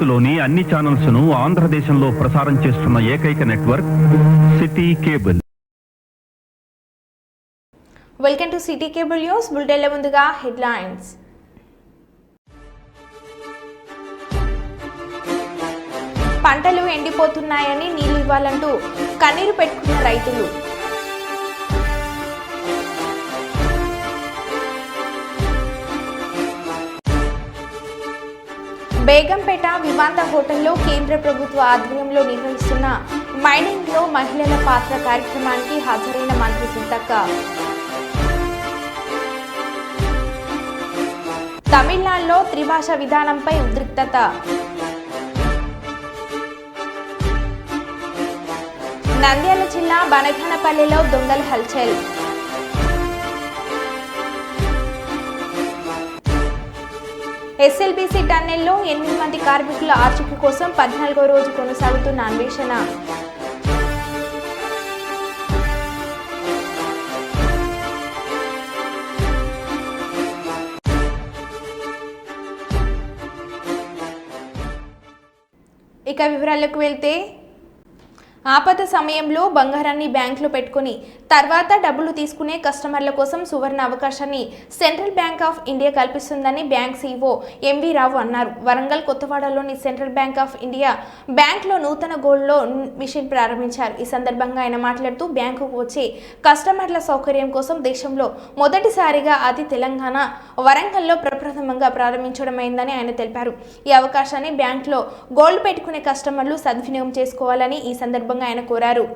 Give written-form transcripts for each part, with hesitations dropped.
భారత్లోని అన్ని ఛానల్స్ ను ఆంధ్రదేశంలో ప్రసారం చేస్తున్న ఏకైక network City Cable. Welcome to City Cable news. బులెటిన్ల ముందుగా హెడ్లైన్స్. పంటలు ఎండిపోతున్నాయని నీళ్లు ఇవ్వాలంటూ కన్నీరు పెట్టుకున్న రైతులు. బేగంపేట వివాంత హోటల్లో కేంద్ర ప్రభుత్వ ఆధ్వర్యంలో నిర్వహిస్తున్న మైనింగ్ లో మహిళల పాత్ర కార్యక్రమానికి హాజరైన మంత్రి సీతక్క. తమిళనాడులో త్రిభాష విధానంపై ఉద్రిక్తత. నంద్యాల జిల్లా బనగానపల్లిలో దొంగల హల్చల్. ఎస్ఎల్బీసీ టన్నెల్లో 8 మంది కార్మికుల ఆచూకీ కోసం 14వ రోజు కొనసాగుతున్న అన్వేషణ. ఇక వివరాలకు వెళ్తే, ఆపద సమయంలో బంగారాన్ని బ్యాంకులో పెట్టుకుని తర్వాత డబ్బులు తీసుకునే కస్టమర్ల కోసం సువర్ణ అవకాశాన్ని సెంట్రల్ బ్యాంక్ ఆఫ్ ఇండియా కల్పిస్తుందని బ్యాంక్ సీఈఓ ఎంవి రావు అన్నారు. వరంగల్ కొత్తవాడలోని సెంట్రల్ బ్యాంక్ ఆఫ్ ఇండియా బ్యాంక్లో నూతన గోల్డ్ లోన్ మిషన్ ప్రారంభించారు. ఈ సందర్భంగా ఆయన మాట్లాడుతూ బ్యాంకుకు వచ్చే కస్టమర్ల సౌకర్యం కోసం దేశంలో మొదటిసారిగా అది తెలంగాణ వరంగల్లో ప్రప్రథమంగా ప్రారంభించడమైందని ఆయన తెలిపారు. ఈ అవకాశాన్ని బ్యాంక్లో గోల్డ్ పెట్టుకునే కస్టమర్లు సద్వినియోగం చేసుకోవాలని ఈ సందర్భంగా ఆయన కోరారు.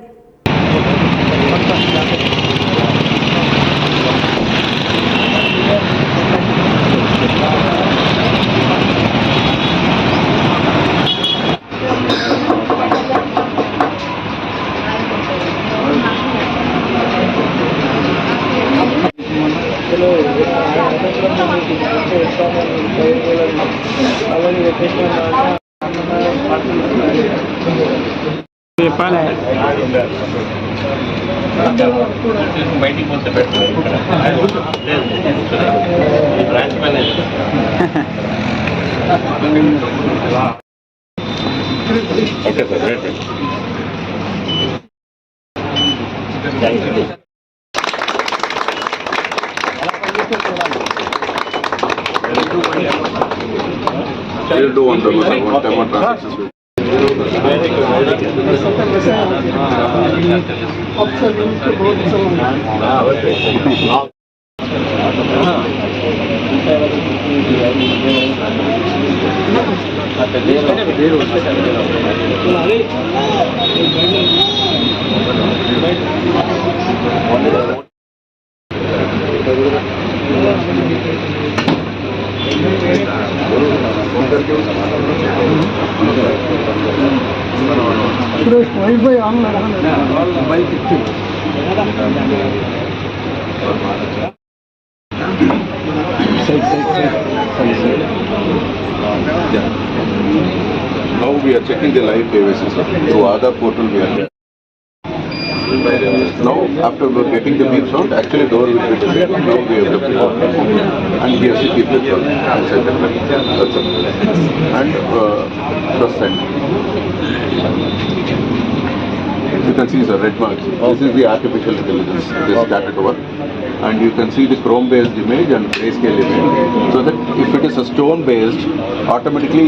బయటికి పోతే branch manager okay sir, right. We'll do one time transactions. Now we are checking the live KYC through Aadhaar portal. We are there. Now after we are getting the beep sound, actually door will be disabled. Now we have left the portal and we have to keep it inside the plug. That's it. And press send. You can see the red marks. This is the artificial intelligence. This started work. And you can see the chrome based image and grayscale image, so that if it is a stone based, automatically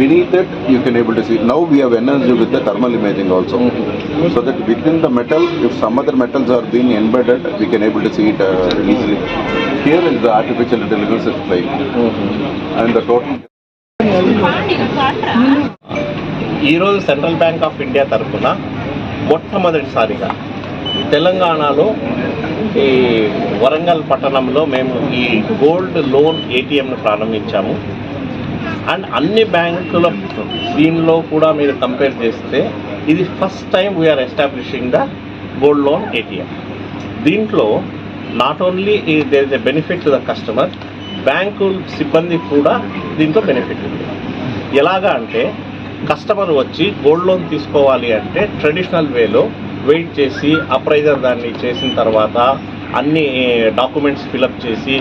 beneath it you can able to see. Now we have enhanced with the thermal imaging also, so that within the metal, if some other metals are being embedded, we can able to see it easily. Here is the artificial intelligence is playing, and the total. ఈ రోజు central Bank of India తరఫున మొట్టమొదటిసారిగా తెలంగాణలో ఈ వరంగల్ పట్టణంలో మేము ఈ gold loan ఏటీఎంను ప్రారంభించాము. అండ్ అన్ని బ్యాంకుల దీనిలో కూడా మీరు కంపేర్ చేస్తే ఇది first time we are establishing the gold loan ATM. దీంట్లో not only there is a benefit to the customer, bank సిబ్బంది కూడా దీంట్లో బెనిఫిట్ ఉంది. ఎలాగా అంటే కస్టమర్ వచ్చి గోల్డ్ లోన్ తీసుకోవాలి అంటే ట్రెడిషనల్ వేలో వెయిట్ చేసి అప్రైజర్ దాన్ని చేసిన తర్వాత అన్ని డాక్యుమెంట్స్ ఫిలప్ చేసి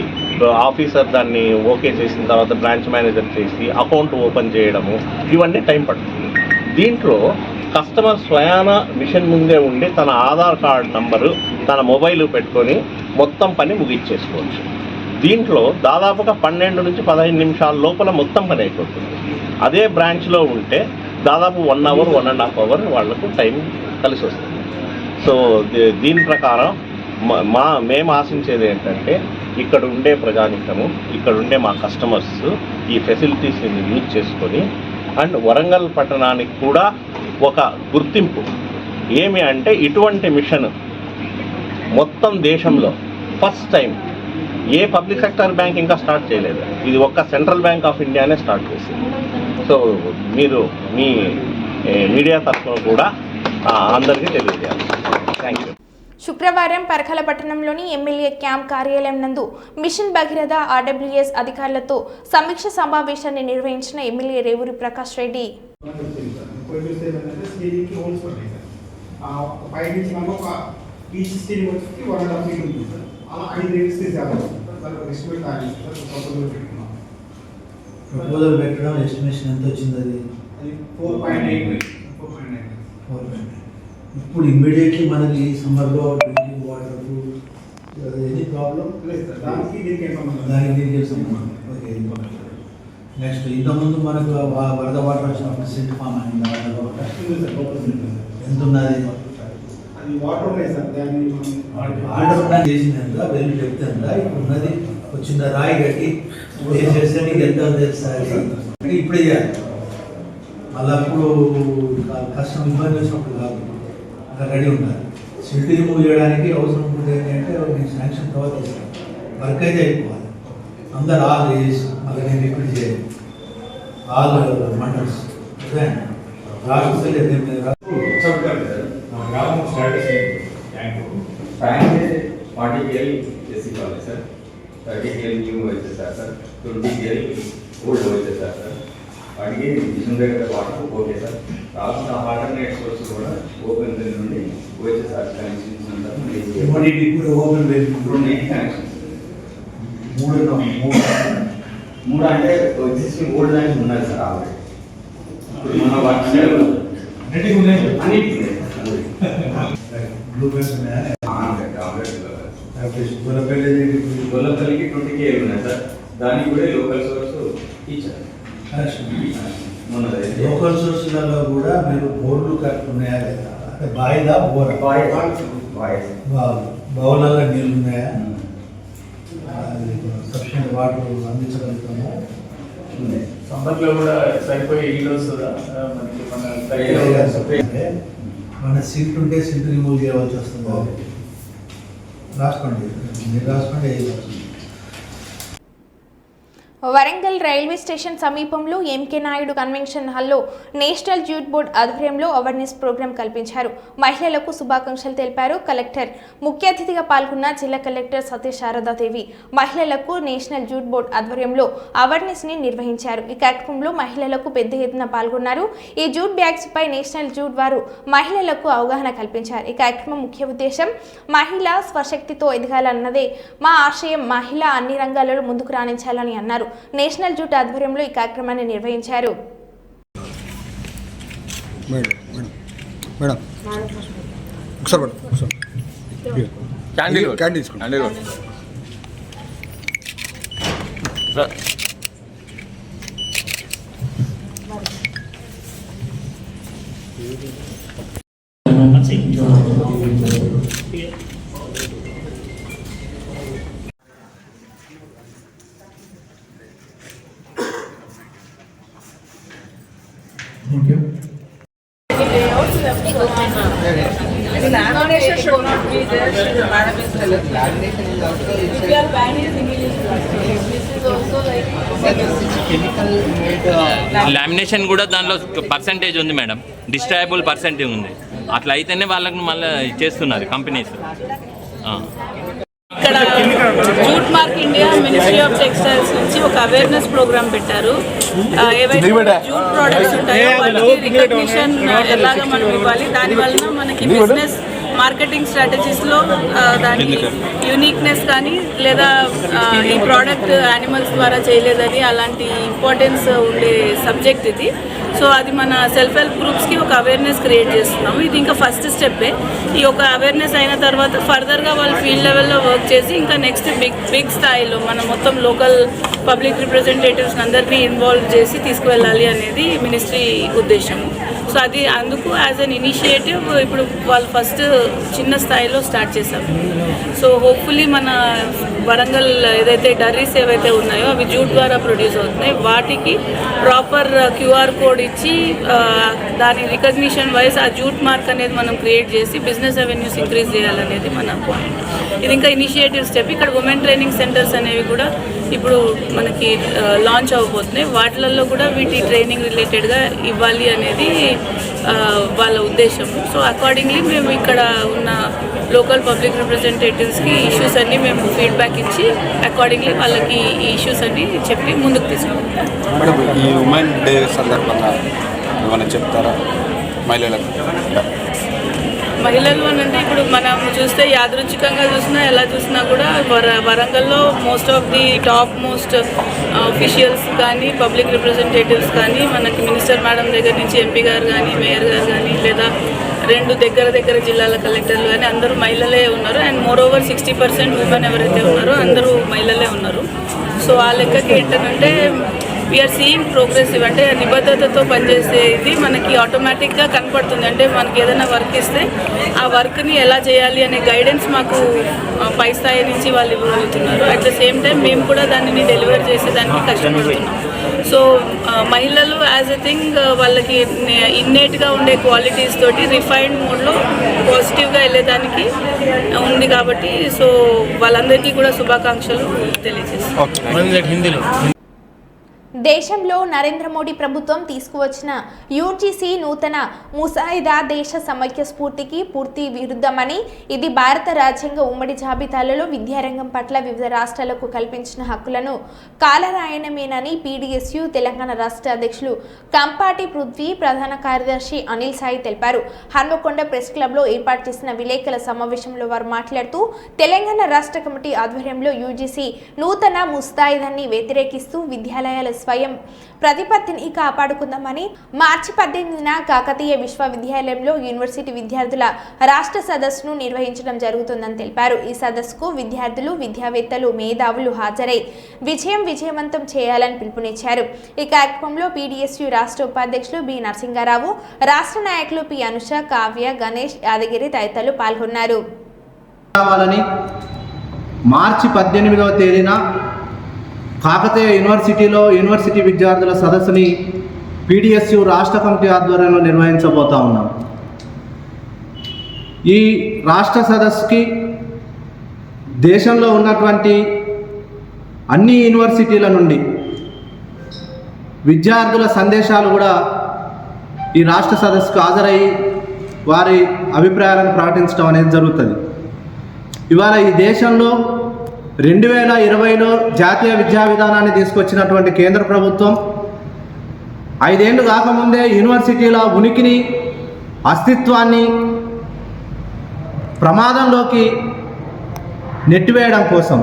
ఆఫీసర్ దాన్ని ఓకే చేసిన తర్వాత బ్రాంచ్ మేనేజర్ చేసి అకౌంట్ ఓపెన్ చేయడము, ఇవన్నీ టైం పడుతుంది. దీంట్లో కస్టమర్ స్వయాన మిషన్ ముందే ఉండి తన ఆధార్ కార్డ్ నంబరు తన మొబైల్ పెట్టుకొని మొత్తం పని ముగించేసుకోవచ్చు. దీంట్లో దాదాపుగా 12 నుంచి 15 నిమిషాల లోపల మొత్తం పని అయిపోతుంది. అదే బ్రాంచ్లో ఉంటే దాదాపు 1 అవర్ 1.5 అవర్ వాళ్లకు టైం కలిసి వస్తుంది. సో దీని ప్రకారం మేము ఆశించేది ఏంటంటే ఇక్కడ ఉండే ప్రజానికము, ఇక్కడ ఉండే మా కస్టమర్స్ ఈ ఫెసిలిటీస్ని యూజ్ చేసుకొని అండ్ వరంగల్ పట్టణానికి కూడా ఒక గుర్తింపు ఏమి అంటే ఇటువంటి మిషన్ మొత్తం దేశంలో ఫస్ట్ టైం ఏ పబ్లిక్ సెక్టర్ బ్యాంక్ ఇంకా స్టార్ట్ చేయలేదు. ఇది ఒక్క సెంట్రల్ బ్యాంక్ ఆఫ్ ఇండియానే స్టార్ట్ చేసింది. సో మీరు మీ మీడియా తరఫున కూడా అందరికీ తెలియజేయాలి. Thank you. శుక్రవారం పరకాల పట్టణంలోని ఎమ్మెల్యే క్యాంప్ కార్యాలయం నందు మిషన్ భగీరథ ఆర్డబ్ల్యూఎస్ అధికారులతో సమీక్ష సమావేశాన్ని నిర్వహించిన ఎమ్మెల్యే రేవూరి ప్రకాష్ రెడ్డి. ప్రపోజల్ పెట్టడం ఎస్టిమేషన్ ఎంత వచ్చింది? అది 4.8. ఇప్పుడు ఇమ్మీడియట్లీ మనకి సమ్మర్లో డ్రింకింగ్ వాటర్ ఎనీ ప్రాబ్లం దానికి దీనికి సంబంధం. ఓకే. నెక్స్ట్ ఇంతకుముందు మనకు వరద వాటర్ వచ్చినప్పుడు సెంట్ ఫామ్ అయింది. ఎంత ఉన్నది? అది వాటర్ ఉన్నాయి సార్. దాన్ని ఆర్డర్ ప్లాన్ చేసిందంట, వెళ్ళి చెప్తాంట. ఇప్పుడు ఉన్నది వచ్చిందా రాయి కట్టి చేస్తే నీకు ఎంత తెలుస్తుంది? ఇప్పుడే చేయాలి. మళ్ళీ అప్పుడు కష్టం ఇబ్బంది వచ్చినప్పుడు కాదు, అక్కడ రెడీ ఉండాలి. సిటీ రిమూవ్ చేయడానికి అవసరం ఉంటుంది ఏంటంటే నేను శాంక్షన్ తర్వాత చేస్తాను. వర్క్ అయితే అయిపోవాలి. అందరు ఆల్ చేసి మళ్ళీ నేను రిపీట్ చేయాలి. ఆల్ మండల్స్ రాష్ట్ర గ్రామం status tank 40 KL SC college sir, 30 KL new వచ్చేసారు సార్, 20 KL ఓల్డ్ వచ్చేసారు సార్. వాటికి మిషన్ దగ్గర వాటర్ ఓకే సార్. రాసిన ఆల్టర్నేట్ సోర్స్ కూడా ఓపెన్ నుండి వచ్చేసారు. కనెక్షన్స్ ఓపెన్ కనెక్షన్స్ 3 అంటే ఎగ్జిస్టింగ్ ఓల్డ్ లైన్స్ ఉన్నాయి సార్ ఆల్రెడీ. ఇప్పుడు మన వాటి గొల్లపల్లికి 20 KL ఉన్నాయి సార్. దానికి కూడా లోకల్ సోర్స్ ఇచ్చారు. లోకల్ సోర్స్లలో కూడా మీరు బోర్లు కట్టుకున్నాయా లేదా? అంటే బాయిదా బోర్ బౌలలో నీళ్ళు ఉన్నాయా? సఫిషియెంట్ వాటర్ అందించగలుగుతాము. సమ్మర్లో కూడా సరిపోయే ఈల్ వస్తుందా? మన సీట్ ఉంటే సీట్ రిమూవ్ చేయవలసి వస్తుంది. రాసుకోండి, మీరు రాసుకోండి. వరంగల్ రైల్వే స్టేషన్ సమీపంలో ఎంకే నాయుడు కన్వెన్షన్ హాల్లో నేషనల్ జ్యూట్ బోర్డ్ ఆధ్వర్యంలో అవేర్నెస్ ప్రోగ్రాం కల్పించారు. మహిళలకు శుభాకాంక్షలు తెలిపారు కలెక్టర్. ముఖ్య అతిథిగా పాల్గొన్న జిల్లా కలెక్టర్ సతీష్ శారదాదేవి మహిళలకు నేషనల్ జ్యూట్ బోర్డ్ ఆధ్వర్యంలో అవేర్నెస్ ని నిర్వహించారు. ఈ కార్యక్రమంలో మహిళలకు పెద్ద ఎత్తున పాల్గొన్నారు. ఈ జూట్ బ్యాగ్స్ పై నేషనల్ జూట్ వారు మహిళలకు అవగాహన కల్పించారు. ఈ కార్యక్రమం ముఖ్య ఉద్దేశం మహిళ స్వశక్తితో ఎదగాలన్నదే మా ఆశయం. మహిళ అన్ని రంగాలలో ముందుకు రాణించాలని అన్నారు. నేషనల్ జూట్ ఆధ్వర్యంలో ఈ కార్యక్రమాన్ని నిర్వహించారు. Thank you. Lamination should not be there. Madam is telling. Lamination is also. If you are buying single use plastic, this is also like. Lamination కూడా దానిలో పర్సంటేజ్ ఉంది మేడం, డిస్ట్రాయబుల్ పర్సంటేజ్ ఉంది. అట్లా అయితేనే వాళ్ళకు మళ్ళీ చేస్తున్నారు కంపెనీస్. ఇక్కడ jute mark India ministry of textiles నుంచి ఒక అవేర్నెస్ ప్రోగ్రామ్ పెట్టారు. ఏవైతే జూట్ ప్రోడక్ట్స్ ఉంటాయో వాటికి రికగ్నిషన్ ఎలాగా మనం ఇవ్వాలి, దానివల్ల మనకి బిజినెస్ మార్కెటింగ్ స్ట్రాటజీస్లో దాని యూనిక్నెస్ కానీ లేదా ఈ ప్రోడక్ట్ యానిమల్స్ ద్వారా చేయలేదని అలాంటి ఇంపార్టెన్స్ ఉండే సబ్జెక్ట్ ఇది. సో అది మన సెల్ఫ్ హెల్ప్ గ్రూప్స్కి ఒక అవేర్నెస్ క్రియేట్ చేస్తున్నాము. ఇది ఇంకా ఫస్ట్ స్టెప్పే. ఈ ఒక అవేర్నెస్ అయిన తర్వాత ఫర్దర్గా వాళ్ళు ఫీల్డ్ లెవెల్లో వర్క్ చేసి ఇంకా నెక్స్ట్ బిగ్ స్థాయిలో మన మొత్తం లోకల్ పబ్లిక్ రిప్రజెంటేటివ్స్ అందరినీ ఇన్వాల్వ్ చేసి తీసుకువెళ్ళాలి అనేది మినిస్ట్రీ ఉద్దేశము. సో అది అందుకు యాజ్ అన్ ఇనిషియేటివ్ ఇప్పుడు వాళ్ళు ఫస్ట్ చిన్న స్థాయిలో స్టార్ట్ చేశారు. సో హోప్ఫుల్లీ మన వరంగల్ ఏదైతే డర్రీస్ ఏవైతే ఉన్నాయో అవి జూట్ ద్వారా ప్రొడ్యూస్ అవుతున్నాయి, వాటికి ప్రాపర్ క్యూఆర్ కోడ్ ఇచ్చి దాని రికగ్నిషన్ వైజ్ ఆ జూట్ మార్క్ అనేది మనం క్రియేట్ చేసి బిజినెస్ రెవెన్యూస్ ఇంక్రీజ్ చేయాలనేది మన పాయింట్. ఇది ఇంకా ఇనిషియేటివ్ స్టెప్. ఇక్కడ ఉమెన్ ట్రైనింగ్ సెంటర్స్ అనేవి కూడా ఇప్పుడు మనకి లాంచ్ అవ్వబోతున్నాయి. వాటిలలో కూడా వీటి ట్రైనింగ్ రిలేటెడ్గా ఇవ్వాలి అనేది వాళ్ళ ఉద్దేశం. సో అకార్డింగ్లీ మేము ఇక్కడ ఉన్న లోకల్ పబ్లిక్ రిప్రజెంటేటివ్స్కి ఇష్యూస్ అన్నీ మేము ఫీడ్బ్యాక్ ఇచ్చి అకార్డింగ్లీ వాళ్ళకి ఈ ఇష్యూస్ అన్నీ చెప్పి ముందుకు తీసుకుంటాం. మేడం, ఈ ఉమెన్ డే సందర్భంగా ఏమైనా చెప్తారా మహిళలకు? మహిళలు అని అంటే ఇప్పుడు మనం చూస్తే యాదృచ్ఛికంగా చూసినా ఎలా చూసినా కూడా వరంగల్లో most of the top most officials కానీ పబ్లిక్ రిప్రజెంటేటివ్స్ కానీ మనకి మినిస్టర్ మేడం దగ్గర నుంచి ఎంపీ గారు కానీ మేయర్ గారు కానీ లేదా రెండు దగ్గర జిల్లాల కలెక్టర్లు కానీ అందరూ మహిళలే ఉన్నారు. అండ్ మోర్ ఓవర్ 60% ఉమెన్ ఎవరైతే ఉన్నారో అందరూ మహిళలే ఉన్నారు. సో ఆ లెక్కకి ఏంటంటే వీఆర్ సీయింగ్ ప్రోగ్రెసివ్, అంటే నిబద్ధతతో పనిచేసేది మనకి ఆటోమేటిక్గా కనపడుతుంది. అంటే మనకి ఏదైనా వర్క్ ఇస్తే ఆ వర్క్ని ఎలా చేయాలి అనే గైడెన్స్ మాకు పై స్థాయి నుంచి వాళ్ళు ఇవ్వగలుగుతున్నారు. అట్ ద సేమ్ టైం మేము కూడా దానిని డెలివర్ చేసేదానికి కష్టపడుతున్నాం. సో మహిళలు యాజ్ ఎ థింగ్ వాళ్ళకి ఇన్నేట్గా ఉండే క్వాలిటీస్ తోటి రిఫైన్డ్ మోడ్లో పాజిటివ్గా వెళ్ళేదానికి ఉంది కాబట్టి సో వాళ్ళందరికీ కూడా శుభాకాంక్షలు తెలియజేస్తాం. దేశంలో నరేంద్ర మోడీ ప్రభుత్వం తీసుకువచ్చిన యూజీసీ నూతన ముసాయిదా దేశ సమైక్య స్ఫూర్తికి పూర్తి విరుద్ధమని, ఇది భారత రాజ్యాంగ ఉమ్మడి జాబితాలలో విద్యారంగం పట్ల వివిధ రాష్ట్రాలకు కల్పించిన హక్కులను కాలరాయణమేనని పీడీఎస్యూ తెలంగాణ రాష్ట్ర అధ్యక్షులు కంపాటి పృథ్వీ, ప్రధాన కార్యదర్శి అనిల్ సాయి తెలిపారు. హన్మకొండ ప్రెస్ క్లబ్లో ఏర్పాటు చేసిన విలేకరుల సమావేశంలో వారు మాట్లాడుతూ తెలంగాణ రాష్ట్ర కమిటీ ఆధ్వర్యంలో యూజీసీ నూతన ముస్తాయిదాన్ని వ్యతిరేకిస్తూ విద్యాలయాల స్వయం ప్రతిపత్తిని కాపాడుకుందామని మార్చి 18న కాకతీయ విశ్వవిద్యాలయంలో యూనివర్సిటీ విద్యార్థుల రాష్ట్ర సదస్సును నిర్వహించడం జరుగుతుందని తెలిపారు. ఈ సదస్సుకు విద్యార్థులు, విద్యావేత్తలు, మేధావులు హాజరై విజయవంతం చేయాలని పిలుపునిచ్చారు. ఈ కార్యక్రమంలో పీడీఎస్యూ రాష్ట్ర ఉపాధ్యక్షులు బి నరసింగారావు, రాష్ట్ర నాయకులు పి అనుష, కావ్య, గణేష్, యాదగిరి తదితరులు పాల్గొన్నారు. మార్చి 18వ తేదీన కాకతీయ యూనివర్సిటీలో యూనివర్సిటీ విద్యార్థుల సదస్సుని పీడీఎస్యూ రాష్ట్ర కమిటీ ఆధ్వర్యంలో నిర్వహించబోతా ఉన్నాం. ఈ రాష్ట్ర సదస్సుకి దేశంలో ఉన్నటువంటి అన్ని యూనివర్సిటీల నుండి విద్యార్థుల సందేశాలు కూడా ఈ రాష్ట్ర సదస్సుకు హాజరయ్యి వారి అభిప్రాయాలను ప్రకటించడం అనేది జరుగుతుంది. ఇవాళ ఈ దేశంలో 2020లో జాతీయ విద్యా విధానాన్ని తీసుకొచ్చినటువంటి కేంద్ర ప్రభుత్వం 5 ఏళ్ళు కాకముందే యూనివర్సిటీల ఉనికిని, అస్తిత్వాన్ని ప్రమాదంలోకి నెట్టివేయడం కోసం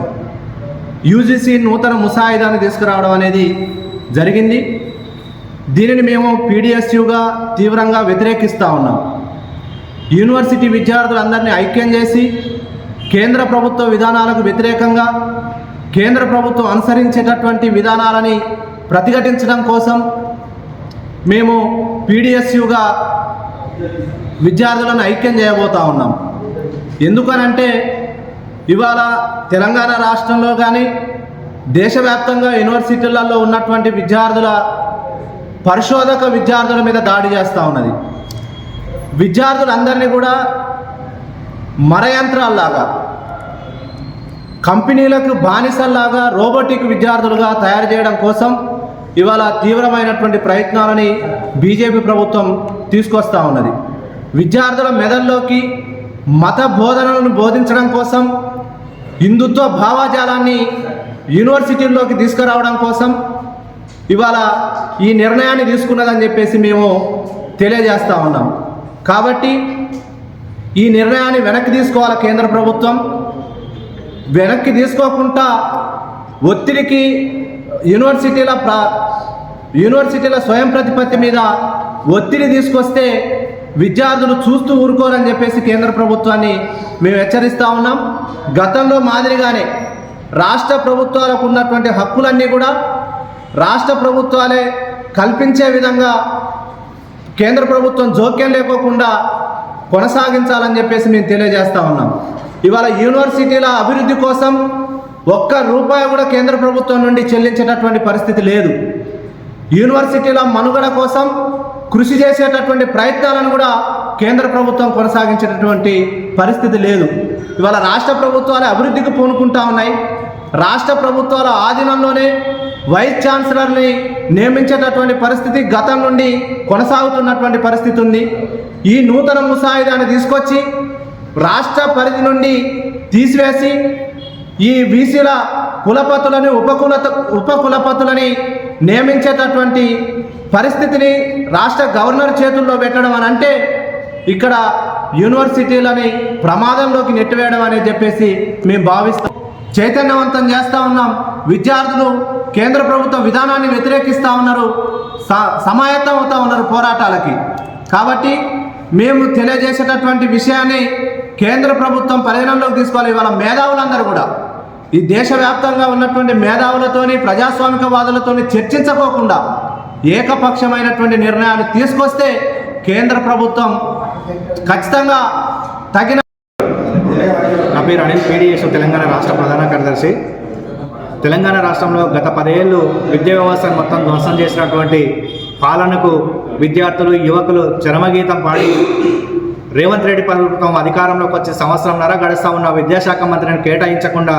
యూజీసీ నూతన ముసాయిదాన్ని తీసుకురావడం అనేది జరిగింది. దీనిని మేము పీడీఎస్యూగా తీవ్రంగా వ్యతిరేకిస్తూ ఉన్నాం. యూనివర్సిటీ విద్యార్థులందరినీ ఐక్యం చేసి కేంద్ర ప్రభుత్వ విధానాలకు వ్యతిరేకంగా కేంద్ర ప్రభుత్వం అనుసరించేటటువంటి విధానాలని ప్రతిఘటించడం కోసం మేము పీడీఎస్యూగా విద్యార్థులను ఐక్యం చేయబోతూ ఉన్నాం. ఎందుకనంటే ఇవాళ తెలంగాణ రాష్ట్రంలో కానీ దేశవ్యాప్తంగా యూనివర్సిటీలలో ఉన్నటువంటి పరిశోధక విద్యార్థుల మీద దాడి చేస్తూ ఉన్నది. విద్యార్థులందరినీ కూడా మరయంత్రాల్లాగా, కంపెనీలకు బానిసల్లాగా, రోబోటిక్ విద్యార్థులుగా తయారు చేయడం కోసం ఇవాళ తీవ్రమైనటువంటి ప్రయత్నాలని బీజేపీ ప్రభుత్వం తీసుకొస్తూ ఉన్నది. విద్యార్థుల మెదల్లోకి మత బోధనలను బోధించడం కోసం, హిందుత్వ భావజాలాన్ని యూనివర్సిటీల్లోకి తీసుకురావడం కోసం ఇవాళ ఈ నిర్ణయాన్ని తీసుకున్నదని చెప్పేసి మేము తెలియజేస్తూ ఉన్నాం. కాబట్టి ఈ నిర్ణయాన్ని వెనక్కి తీసుకోవాలి కేంద్ర ప్రభుత్వం. వెనక్కి తీసుకోకుండా ఒత్తిడికి యూనివర్సిటీల స్వయం ప్రతిపత్తి మీద ఒత్తిడి తీసుకొస్తే విద్యార్థులు చూస్తూ ఊరుకోరని చెప్పేసి కేంద్ర ప్రభుత్వాన్ని మేము హెచ్చరిస్తూ ఉన్నాం. గతంలో మాదిరిగానే రాష్ట్ర ప్రభుత్వాలకు ఉన్నటువంటి హక్కులన్నీ కూడా రాష్ట్ర ప్రభుత్వాలే కల్పించే విధంగా కేంద్ర ప్రభుత్వం జోక్యం లేకోకుండా కొనసాగించాలని చెప్పేసి మేము తెలియజేస్తూ ఉన్నాం. ఇవాళ యూనివర్సిటీల అభివృద్ధి కోసం ఒక్క రూపాయి కూడా కేంద్ర ప్రభుత్వం నుండి చెల్లించేటటువంటి పరిస్థితి లేదు. యూనివర్సిటీల మనుగడ కోసం కృషి చేసేటటువంటి ప్రయత్నాలను కూడా కేంద్ర ప్రభుత్వం కొనసాగించేటటువంటి పరిస్థితి లేదు. ఇవాళ రాష్ట్ర ప్రభుత్వాలు అభివృద్ధికి పూనుకుంటా ఉన్నాయి. రాష్ట్ర ప్రభుత్వాల ఆధీనంలోనే వైస్ ఛాన్సలర్ని నియమించేటటువంటి పరిస్థితి గతం నుండి కొనసాగుతున్నటువంటి పరిస్థితి ఉంది. ఈ నూతన ముసాయిదాన్ని తీసుకొచ్చి రాష్ట్ర పరిధి నుండి తీసివేసి ఈ బీసీల కులపతులని ఉపకులపతులని నియమించేటటువంటి పరిస్థితిని రాష్ట్ర గవర్నర్ చేతుల్లో పెట్టడం అని అంటే ఇక్కడ యూనివర్సిటీలని ప్రమాదంలోకి నెట్టివేయడం అని చెప్పేసి మేము భావిస్తాం. చైతన్యవంతం చేస్తూ ఉన్నాం. విద్యార్థులు కేంద్ర ప్రభుత్వ విధానాన్ని వ్యతిరేకిస్తూ ఉన్నారు, సమాయత్తం అవుతూ ఉన్నారు పోరాటాలకి. కాబట్టి మేము తెలియజేసేటటువంటి విషయాన్ని కేంద్ర ప్రభుత్వం పరిగణనలోకి తీసుకోవాలి. ఇవాళ మేధావులందరూ కూడా ఈ దేశవ్యాప్తంగా ఉన్నటువంటి మేధావులతోని ప్రజాస్వామికవాదులతోని చర్చించుకోకుండా ఏకపక్షమైనటువంటి నిర్ణయాలు తీసుకొస్తే కేంద్ర ప్రభుత్వం ఖచ్చితంగా తగిన. నా పేరు అనిల్, PDS తెలంగాణ రాష్ట్ర ప్రధాన కార్యదర్శి. తెలంగాణ రాష్ట్రంలో గత 10 ఏళ్ళు విద్యా వ్యవస్థను మొత్తం ధ్వంసం చేసినటువంటి పాలనకు విద్యార్థులు, యువకులు చరమగీతం పాడి రేవంత్ రెడ్డి ప్రభుత్వం అధికారంలోకి వచ్చి సంవత్సరంన్నర గడుస్తూ ఉన్న విద్యాశాఖ మంత్రిని కేటాయించకుండా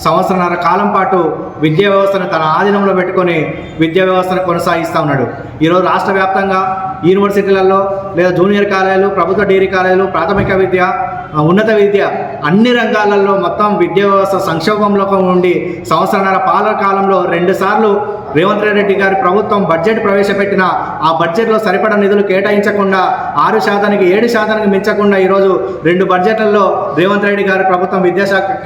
సంవత్సరంన్నర కాలం పాటు విద్యా వ్యవస్థను తన ఆధీనంలో పెట్టుకొని విద్యా వ్యవస్థను కొనసాగిస్తూ ఉన్నాడు. ఈరోజు రాష్ట్ర వ్యాప్తంగా యూనివర్సిటీలలో లేదా జూనియర్ కాలేజీలు, ప్రభుత్వ డిగ్రీ కాలేజీలు, ప్రాథమిక విద్య, ఉన్నత విద్య అన్ని రంగాలలో మొత్తం విద్యా వ్యవస్థ సంక్షోభంలో ఉండి సంవత్సరంన్నర పాలన కాలంలో 2 సార్లు రేవంత్ రెడ్డి గారి ప్రభుత్వం బడ్జెట్ ప్రవేశపెట్టిన ఆ బడ్జెట్లో సరిపడా నిధులు కేటాయించకుండా 6%, 7% మించకుండా ఈరోజు 2 బడ్జెట్లలో రేవంత్ రెడ్డి గారి ప్రభుత్వం విద్యాశాఖ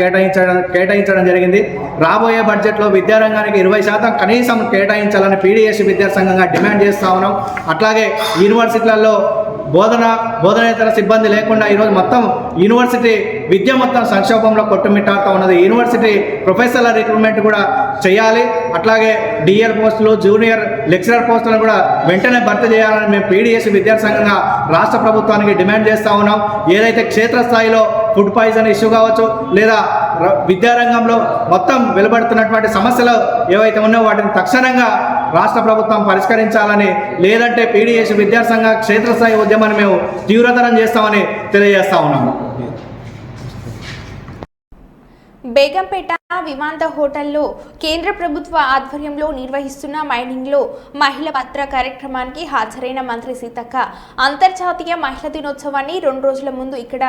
కేటాయించడం జరిగింది. రాబోయే బడ్జెట్లో విద్యారంగానికి 20% కనీసం కేటాయించాలని PDS విద్యాసంఘంగా డిమాండ్ చేస్తూ ఉన్నాం. అట్లాగే యూనివర్సిటీలలో బోధనేతర సిబ్బంది లేకుండా ఈరోజు మొత్తం యూనివర్సిటీ విద్య మొత్తం సంక్షోభంలో కొట్టుమిట్టాడుతూ ఉన్నది. యూనివర్సిటీ ప్రొఫెసర్ల రిక్రూట్మెంట్ కూడా చేయాలి. అట్లాగే DL పోస్టులు, జూనియర్ లెక్చరర్ పోస్టులను కూడా వెంటనే భర్తీ చేయాలని మేము PDS విద్యాసంఘంగా రాష్ట్ర ప్రభుత్వానికి డిమాండ్ చేస్తూ ఉన్నాం. ఏదైతే క్షేత్రస్థాయిలో ఫుడ్ పాయిజన్ ఇష్యూ కావచ్చు, లేదా విద్యారంగంలో మొత్తం వెలువడుతున్నటువంటి సమస్యలు ఏవైతే ఉన్నాయో వాటిని తక్షణంగా రాష్ట్ర ప్రభుత్వం పరిష్కరించాలని, లేదంటే PDS విద్యాసంఘ క్షేత్రస్థాయి ఉద్యమాన్ని మేము తీవ్రతరం చేస్తామని తెలియజేస్తా ఉన్నాము. బేగంపేట విమాంత హోటల్లో కేంద్ర ప్రభుత్వ ఆధ్వర్యంలో నిర్వహిస్తున్న మైనింగ్లో మహిళా పాత్ర కార్యక్రమానికి హాజరైన మంత్రి సీతక్క అంతర్జాతీయ మహిళా దినోత్సవాన్ని 2 రోజుల ముందు ఇక్కడ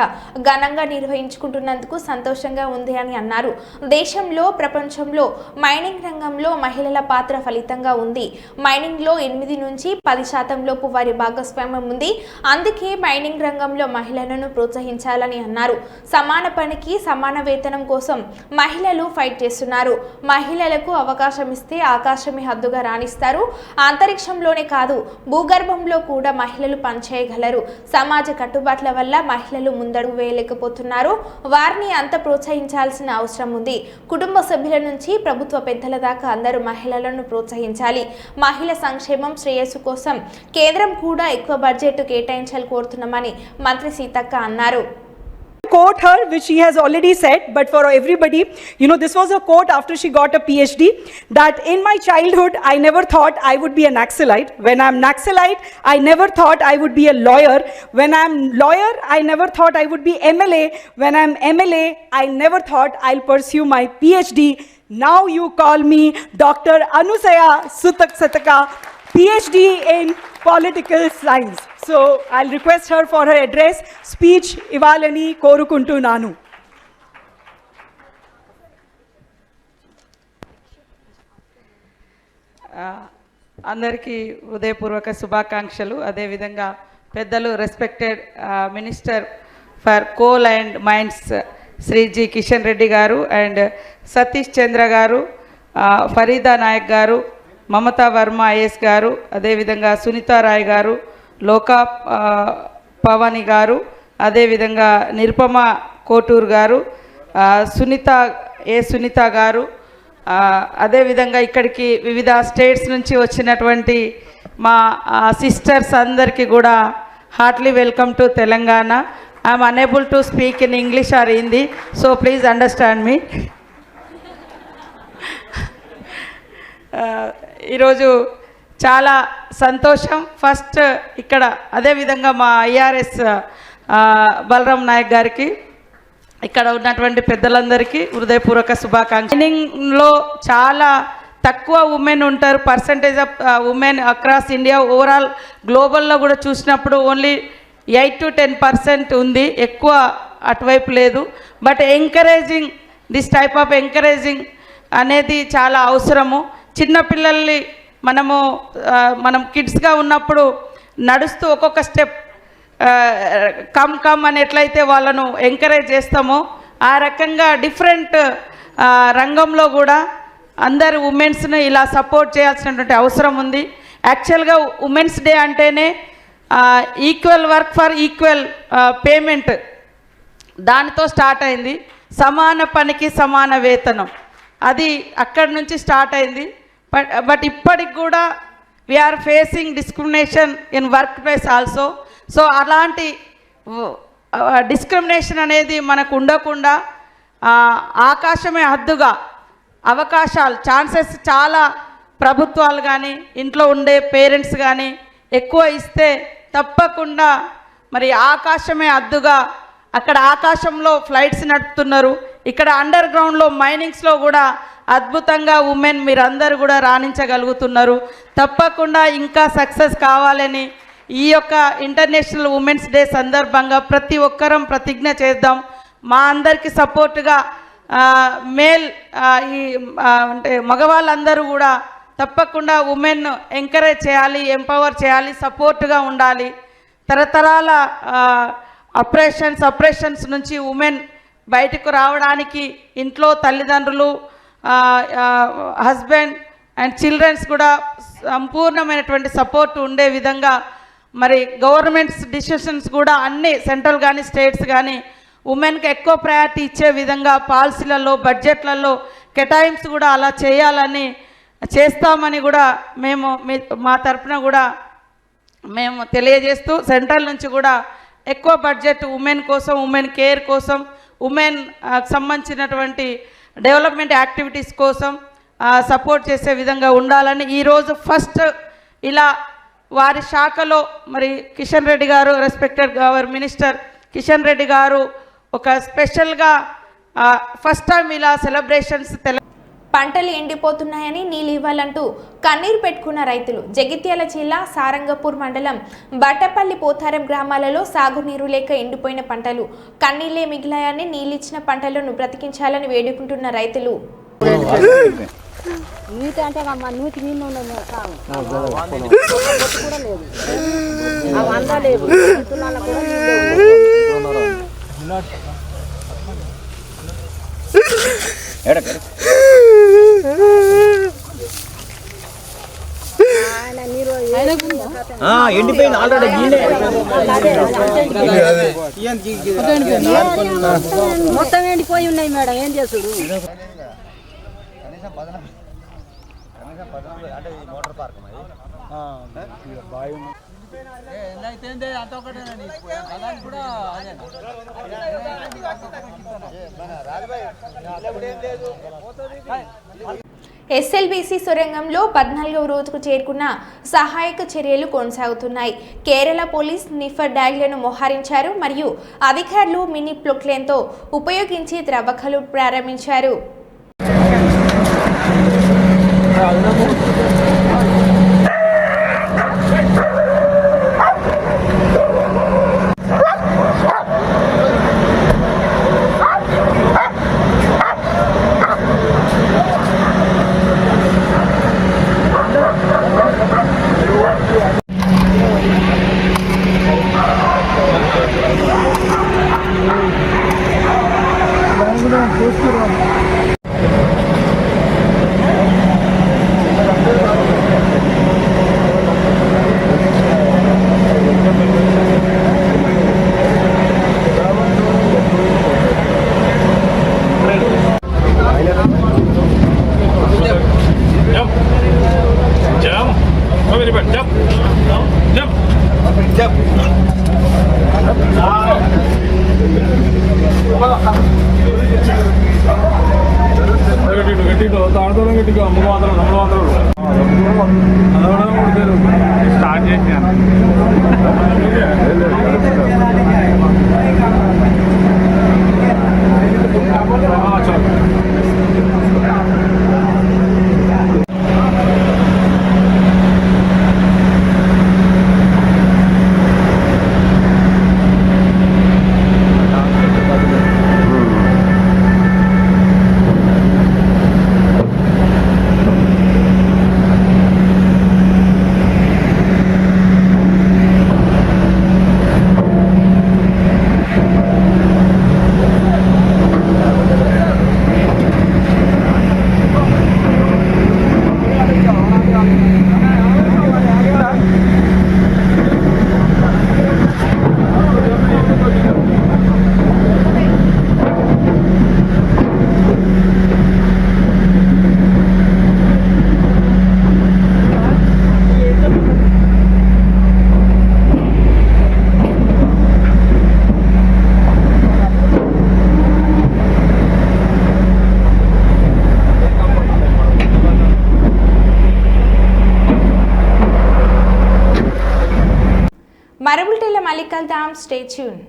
ఘనంగా నిర్వహించుకుంటున్నందుకు సంతోషంగా ఉంది అని అన్నారు. దేశంలో, ప్రపంచంలో మైనింగ్ రంగంలో మహిళల పాత్ర ఫలితంగా ఉంది. మైనింగ్లో 8 నుంచి 10% లోపు వారి భాగస్వామ్యం ఉంది. అందుకే మైనింగ్ రంగంలో మహిళలను ప్రోత్సహించాలని అన్నారు. సమాన పనికి సమాన వేతనం కోసం మహిళలు ఫైట్ చేస్తున్నారు. మహిళలకు అవకాశం ఇస్తే ఆకాశమే హద్దుగా రాణిస్తారు. అంతరిక్షంలోనే కాదు, భూగర్భంలో కూడా మహిళలు పనిచేయగలరు. సమాజ కట్టుబాట్ల వల్ల మహిళలు ముందడుగు వేయలేకపోతున్నారు. వారిని అంత ప్రోత్సహించాల్సిన అవసరం ఉంది. కుటుంబ సభ్యుల నుంచి ప్రభుత్వ పెద్దల దాకా అందరూ మహిళలను ప్రోత్సహించాలి. మహిళ సంక్షేమం, శ్రేయస్సు కోసం కేంద్రం కూడా ఎక్కువ బడ్జెట్ కేటాయించాలని కోరుతున్నామని మంత్రి సీతక్క అన్నారు. Quote her, which she has already said, but for everybody, this was a quote after she got a PhD, that in my childhood I never thought I would be a Naxalite. When I'm Naxalite, I never thought I would be a lawyer. When I'm lawyer, I never thought I would be MLA. When I'm MLA, I never thought I'll pursue my PhD. Now you call me Dr. Anusaya Sataka, PhD in political science. So I'll request her for her address, speech, Ivalani Korukuntunanu. అందరికీ హృదయపూర్వక శుభాకాంక్షలు. అదేవిధంగా పెద్దలు respected minister for coal and mines Shri G Kishan Reddy గారు and Satish చంద్ర గారు, ఫరీదా నాయక్ గారు, Mamata Varma is గారు, అదేవిధంగా సునీతారాయ్ గారు, లోకా పవాని గారు, అదేవిధంగా నిరుపమ కోటూర్ గారు, సునీత గారు, అదేవిధంగా ఇక్కడికి వివిధ స్టేట్స్ నుంచి వచ్చినటువంటి మా సిస్టర్స్ అందరికీ కూడా heartly welcome to Telangana. I'm unable to speak in English or Hindi, so please understand me. ఈరోజు చాలా సంతోషం. ఫస్ట్ ఇక్కడ అదేవిధంగా మా ఐఆర్ఎస్ బలరాం నాయక్ గారికి, ఇక్కడ ఉన్నటువంటి పెద్దలందరికీ హృదయపూర్వక శుభాకాంక్షలు. ట్రైనింగ్లో చాలా తక్కువ ఉమెన్ ఉంటారు, percentage of women across India, overall గ్లోబల్లో కూడా చూసినప్పుడు ఓన్లీ 8 to 10% ఉంది, ఎక్కువ అటువైపు లేదు. But encouraging, this type of encouraging అనేది చాలా అవసరము. చిన్నపిల్లల్ని మనం కిడ్స్గా ఉన్నప్పుడు నడుస్తూ ఒక్కొక్క స్టెప్ కమ్ అని ఎట్లయితే వాళ్ళను ఎంకరేజ్ చేస్తామో ఆ రకంగా డిఫరెంట్ రంగంలో కూడా అందరు ఉమెన్స్ను ఇలా సపోర్ట్ చేయాల్సినటువంటి అవసరం ఉంది. యాక్చువల్గా ఉమెన్స్ డే అంటేనే equal work for equal payment, దానితో స్టార్ట్ అయింది. సమాన పనికి సమాన వేతనం, అది అక్కడి నుంచి స్టార్ట్ అయింది. బట్ ఇప్పటికి కూడా we are facing discrimination in work place also. So అలాంటి డిస్క్రిమినేషన్ అనేది మనకు ఉండకుండా ఆకాశమే హద్దుగా అవకాశాలు, ఛాన్సెస్ చాలా ప్రభుత్వాలు కానీ ఇంట్లో ఉండే పేరెంట్స్ కానీ ఎక్కువ ఇస్తే తప్పకుండా మరి ఆకాశమే హద్దుగా, అక్కడ ఆకాశంలో ఫ్లైట్స్ నడుపుతున్నారు, ఇక్కడ అండర్ గ్రౌండ్లో మైనింగ్స్లో కూడా అద్భుతంగా ఉమెన్ మీరందరూ కూడా రాణించగలుగుతున్నారు. తప్పకుండా ఇంకా సక్సెస్ కావాలని ఈ యొక్క ఇంటర్నేషనల్ ఉమెన్స్ డే సందర్భంగా ప్రతి ఒక్కరం ప్రతిజ్ఞ చేద్దాం. మా అందరికీ సపోర్టుగా మేల్ అంటే మగవాళ్ళందరూ కూడా తప్పకుండా ఉమెన్ ఎంకరేజ్ చేయాలి, ఎంపవర్ చేయాలి, సపోర్టుగా ఉండాలి. తరతరాల అప్రెషన్స్ నుంచి ఉమెన్ బయటకు రావడానికి ఇంట్లో తల్లిదండ్రులు, హస్బెండ్ అండ్ చిల్డ్రన్స్ కూడా సంపూర్ణమైనటువంటి సపోర్ట్ ఉండే విధంగా మరి గవర్నమెంట్స్ డిసిషన్స్ కూడా అన్ని సెంట్రల్ కానీ స్టేట్స్ కానీ ఉమెన్కి ఎక్కువ ప్రయారిటీ ఇచ్చే విధంగా పాలసీలలో, బడ్జెట్లలో కేటాయింపు కూడా అలా చేయాలని చేస్తామని కూడా మేము మా తరఫున కూడా మేము తెలియజేస్తూ, సెంట్రల్ నుంచి కూడా ఎక్కువ బడ్జెట్ ఉమెన్ కోసం, ఉమెన్ కేర్ కోసం, ఉమెన్ సంబంధించినటువంటి డెవలప్మెంట్ యాక్టివిటీస్ కోసం సపోర్ట్ చేసే విధంగా ఉండాలని ఈరోజు ఫస్ట్ ఇలా వారి శాఖలో మరి కిషన్ రెడ్డి గారు, respected hour minister Kishan Reddy గారు ఒక స్పెషల్గా ఫస్ట్ టైం ఇలా సెలబ్రేషన్స్ పంటలు ఎండిపోతున్నాయని నీళ్ళు ఇవ్వాలంటూ కన్నీరు పెట్టుకున్న రైతులు. జగిత్యాల జిల్లా సారంగపూర్ మండలం బట్టపల్లి పోతారం గ్రామాలలో సాగునీరు లేక ఎండిపోయిన పంటలు కన్నీళ్లే మిగిలాయని నీళ్ళిచ్చిన పంటలను బ్రతికించాలని వేడుకుంటున్న రైతులు. ఎండిపోయింది ఆల్రెడీ. మొత్తం ఎండిపోయి ఉన్నాయి మేడం, ఏం చేస్తుడు? ఎస్ఎల్బీసీ సొరంగంలో 14వ రోజుకు చేరుకున్న సహాయక చర్యలు కొనసాగుతున్నాయి. కేరళ పోలీస్ నిఫర్ డ్యాగ్లను మోహరించారు మరియు అధికారులు మినీ ప్లొక్లెన్తో ఉపయోగించి త్రవ్వకాలు ప్రారంభించారు. స్టార్ట్ చేసాను మరో బులెటిన్లో మళ్ళీ కలుద్దాం. Stay tune.